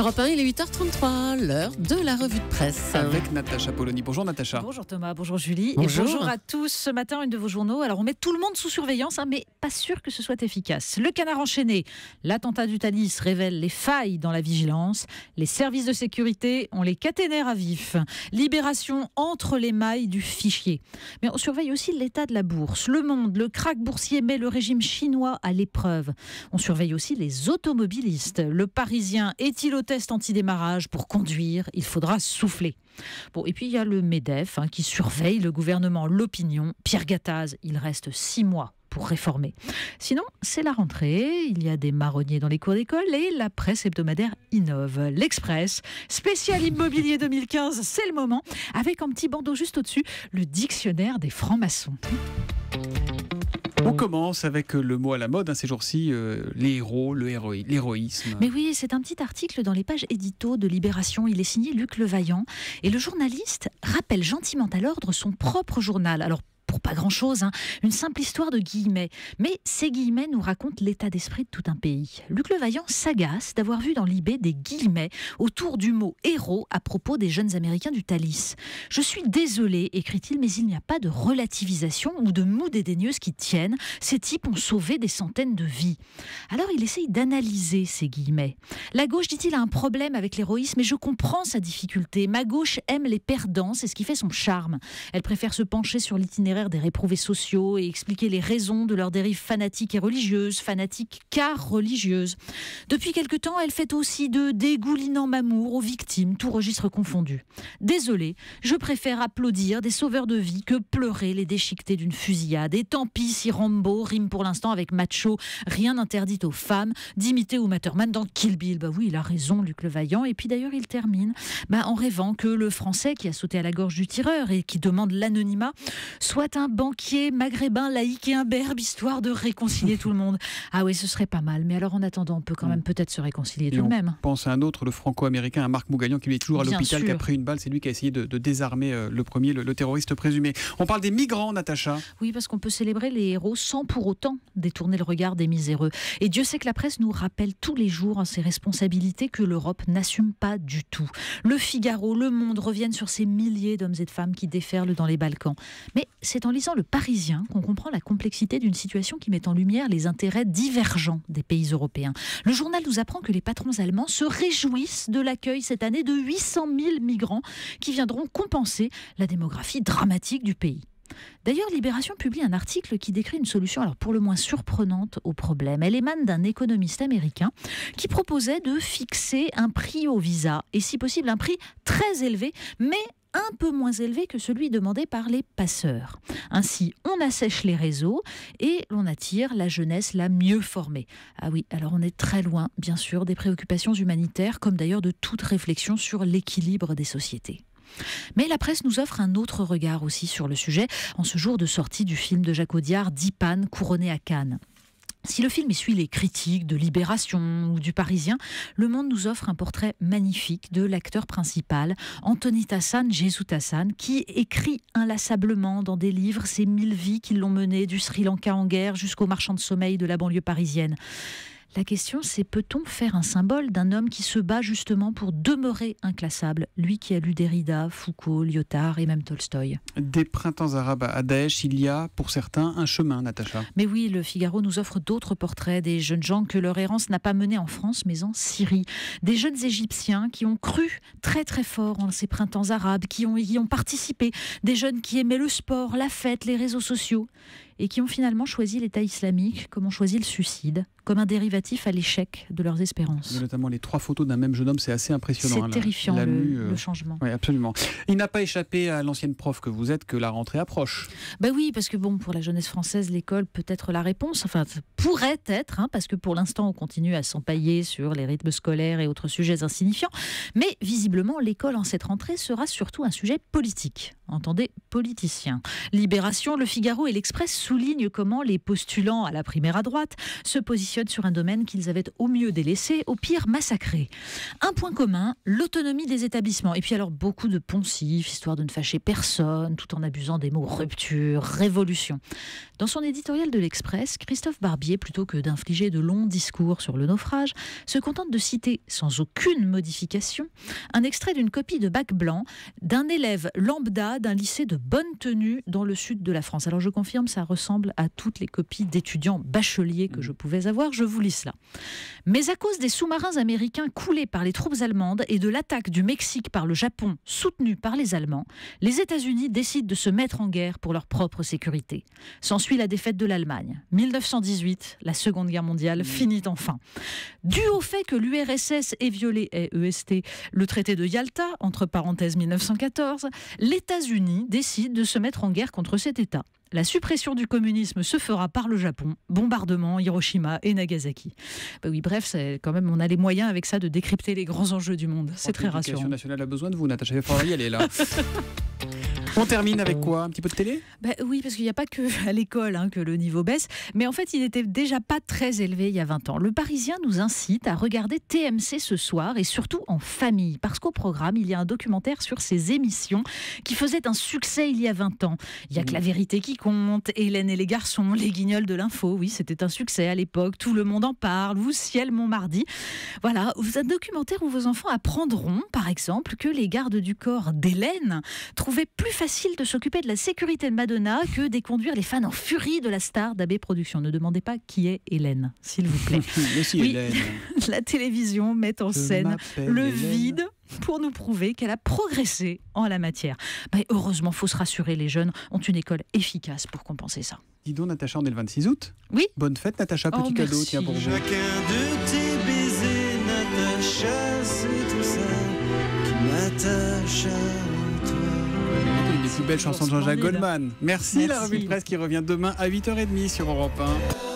Europe 1, il est 8h33, l'heure de la revue de presse. Avec Natacha Polony. Bonjour Natacha. Bonjour Thomas, bonjour Julie. Bonjour. Et bonjour à tous. Ce matin, une de vos journaux. Alors on met tout le monde sous surveillance, mais pas sûr que ce soit efficace. Le Canard enchaîné. L'attentat du Thalys révèle les failles dans la vigilance. Les services de sécurité ont les caténaires à vif. Libération entre les mailles du fichier. Mais on surveille aussi l'état de la bourse. Le Monde, le krach boursier met le régime chinois à l'épreuve. On surveille aussi les automobilistes. Le Parisien est-il au test anti-démarrage? Pour conduire, il faudra souffler. Bon, et puis il y a le MEDEF qui surveille le gouvernement, l'opinion. Pierre Gattaz, il reste 6 mois pour réformer. Sinon, c'est la rentrée, il y a des marronniers dans les cours d'école et la presse hebdomadaire innove. L'Express, spécial immobilier 2015, c'est le moment, avec un petit bandeau juste au-dessus, le dictionnaire des francs-maçons. On commence avec le mot à la mode, ces jours-ci, les héros, l'héroïsme. Mais oui, c'est un petit article dans les pages édito de Libération. Il est signé Luc Levaillant. Et le journaliste rappelle gentiment à l'ordre son propre journal. Alors, pour pas grand-chose, une simple histoire de guillemets. Mais ces guillemets nous racontent l'état d'esprit de tout un pays. Luc Levaillant s'agace d'avoir vu dans Libé des guillemets autour du mot héros à propos des jeunes Américains du Thalys. « Je suis désolé », écrit-il, mais il n'y a pas de relativisation ou de mots dédaigneuses qui tiennent. Ces types ont sauvé des centaines de vies. Alors il essaye d'analyser ces guillemets. La gauche, dit-il, a un problème avec l'héroïsme et je comprends sa difficulté. Ma gauche aime les perdants, c'est ce qui fait son charme. Elle préfère se pencher sur l'itinéraire des réprouvés sociaux et expliquer les raisons de leur dérive fanatique et religieuse, fanatique car religieuse. Depuis quelque temps, elle fait aussi de dégoulinant amour aux victimes, tout registre confondu. Désolé, je préfère applaudir des sauveurs de vie que pleurer les déchiquetés d'une fusillade. Et tant pis si Rambo rime pour l'instant avec macho, rien n'interdit aux femmes d'imiter Uma Thurman dans Kill Bill. Bah oui, il a raison, Luc Levaillant. Et puis d'ailleurs, il termine en rêvant que le Français qui a sauté à la gorge du tireur et qui demande l'anonymat soit un banquier maghrébin laïque et imberbe, histoire de réconcilier tout le monde. Ah oui, ce serait pas mal. Mais alors en attendant, on peut quand même peut-être se réconcilier tout de même. On pense à un autre, le franco-américain, Marc Mougagnon, qui est toujours à l'hôpital, qui a pris une balle. C'est lui qui a essayé de désarmer le premier, le terroriste présumé. On parle des migrants, Natacha. Oui, parce qu'on peut célébrer les héros sans pour autant détourner le regard des miséreux. Et Dieu sait que la presse nous rappelle tous les jours ses responsabilités que l'Europe n'assume pas du tout. Le Figaro, Le Monde reviennent sur ces milliers d'hommes et de femmes qui déferlent dans les Balkans. Mais c'est en lisant Le Parisien qu'on comprend la complexité d'une situation qui met en lumière les intérêts divergents des pays européens. Le journal nous apprend que les patrons allemands se réjouissent de l'accueil cette année de 800 000 migrants qui viendront compenser la démographie dramatique du pays. D'ailleurs, Libération publie un article qui décrit une solution pour le moins surprenante au problème. Elle émane d'un économiste américain qui proposait de fixer un prix au visa et si possible un prix très élevé, mais un peu moins élevé que celui demandé par les passeurs. Ainsi, on assèche les réseaux et l'on attire la jeunesse la mieux formée. Ah oui, alors on est très loin, bien sûr, des préoccupations humanitaires, comme d'ailleurs de toute réflexion sur l'équilibre des sociétés. Mais la presse nous offre un autre regard aussi sur le sujet, en ce jour de sortie du film de Jacques Audiard, 10 Pannes, couronné à Cannes. Si le film essuie les critiques de Libération ou du Parisien, Le Monde nous offre un portrait magnifique de l'acteur principal, Anthony Tassan, Jesús Tassan, qui écrit inlassablement dans des livres ces 1000 vies qui l'ont mené du Sri Lanka en guerre jusqu'au marchand de sommeil de la banlieue parisienne. La question, c'est peut-on faire un symbole d'un homme qui se bat justement pour demeurer inclassable, lui qui a lu Derrida, Foucault, Lyotard et même Tolstoï. Des printemps arabes à Daesh, il y a pour certains un chemin, Natacha. Mais oui, le Figaro nous offre d'autres portraits des jeunes gens que leur errance n'a pas mené en France mais en Syrie. Des jeunes Égyptiens qui ont cru très très fort en ces printemps arabes, qui y ont participé. Des jeunes qui aimaient le sport, la fête, les réseaux sociaux et qui ont finalement choisi l'État islamique comme ont choisi le suicide, comme un dérivatif à l'échec de leurs espérances. Et notamment les 3 photos d'un même jeune homme, c'est assez impressionnant. C'est terrifiant le changement. Oui, absolument. Il n'a pas échappé à l'ancienne prof que vous êtes que la rentrée approche. Ben oui, parce que pour la jeunesse française, l'école peut être la réponse. Enfin, pourrait être, parce que pour l'instant, on continue à s'empailler sur les rythmes scolaires et autres sujets insignifiants. Mais visiblement, l'école en cette rentrée sera surtout un sujet politique. entendez politiciens. Libération, Le Figaro et l'Express soulignent comment les postulants à la primaire à droite se positionnent sur un domaine qu'ils avaient au mieux délaissé, au pire massacré. Un point commun, l'autonomie des établissements. Et puis alors beaucoup de poncifs, histoire de ne fâcher personne, tout en abusant des mots rupture, révolution. Dans son éditorial de l'Express, Christophe Barbier, plutôt que d'infliger de longs discours sur le naufrage, se contente de citer, sans aucune modification, un extrait d'une copie de bac blanc d'un élève lambda d'un lycée de bonne tenue dans le sud de la France. Alors je confirme, ça ressemble à toutes les copies d'étudiants bacheliers que je pouvais avoir, je vous lis cela. Mais à cause des sous-marins américains coulés par les troupes allemandes et de l'attaque du Mexique par le Japon, soutenue par les Allemands, les États-Unis décident de se mettre en guerre pour leur propre sécurité. S'ensuit la défaite de l'Allemagne. 1918, la Seconde Guerre mondiale finit enfin. Dû au fait que l'URSS ait violé, EST, le traité de Yalta, entre parenthèses 1914, les États-Unis décident de se mettre en guerre contre cet État. La suppression du communisme se fera par le Japon. Bombardement, Hiroshima et Nagasaki. Oui, bref, c'est quand même, on a les moyens avec ça de décrypter les grands enjeux du monde. C'est très rassurant. L'éducation nationale a besoin de vous, Natacha. Il faudra y aller là. On termine avec quoi? Un petit peu de télé? Oui, parce qu'il n'y a pas que à l'école que le niveau baisse. Mais en fait, il n'était déjà pas très élevé il y a 20 ans. Le Parisien nous incite à regarder TMC ce soir et surtout en famille. Parce qu'au programme, il y a un documentaire sur ces émissions qui faisaient un succès il y a 20 ans. Il n'y a que La Vérité qui compte, Hélène et les garçons, Les Guignols de l'info. Oui, c'était un succès à l'époque. Tout le monde en parle. Ou Ciel mon mardi. Voilà, un documentaire où vos enfants apprendront, par exemple, que les gardes du corps d'Hélène trouvaient plus facile de s'occuper de la sécurité de Madonna que de conduire les fans en furie de la star d'AB Productions. Ne demandez pas qui est Hélène, s'il vous plaît. Hélène. La télévision met en scène le vide pour nous prouver qu'elle a progressé en la matière. Heureusement, il faut se rassurer, les jeunes ont une école efficace pour compenser ça. Dis donc, Natacha, on est le 26 août. Oui. Bonne fête, Natacha. Petit cadeau, merci. tiens, pour vous. Chacun de tes baisers, Natacha, c'est tout ça qui m'attache à toi. Une des plus belles chansons de Jean-Jacques Goldman. Merci, la revue de presse qui revient demain à 8h30 sur Europe 1.